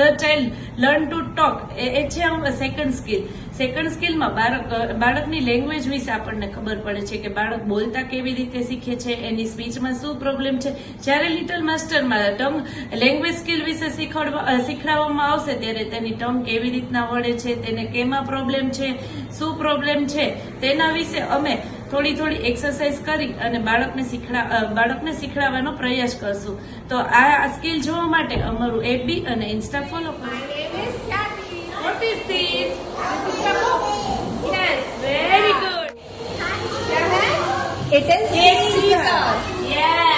The child learn to talk a છે second skill. Second સ્કિલમાં બાળકની language વિશે આપણને ખબર પડે છે કે બાળક બોલતા કેવી રીતે શીખે છે, એની સ્પીચમાં શું પ્રોબ્લેમ છે. જ્યારે લિટલ માસ્ટરમાં ટંગ લેંગ્વેજ સ્કિલ વિશે શીખડાવવામાં આવશે ત્યારે તેની ટંગ કેવી રીતના વળે છે, તેને કેમાં પ્રોબ્લેમ છે, શું પ્રોબ્લેમ છે, તેના વિશે અમે થોડી એક્સરસાઇઝ કરી અને બાળકને શીખડાવવાનો પ્રયાસ કરશું. તો આ સ્કિલ જોવા માટે અમારું FB અને ઇન્સ્ટા ફોલો કરો. What is this? This is a book. Yes, very good. It is Yes.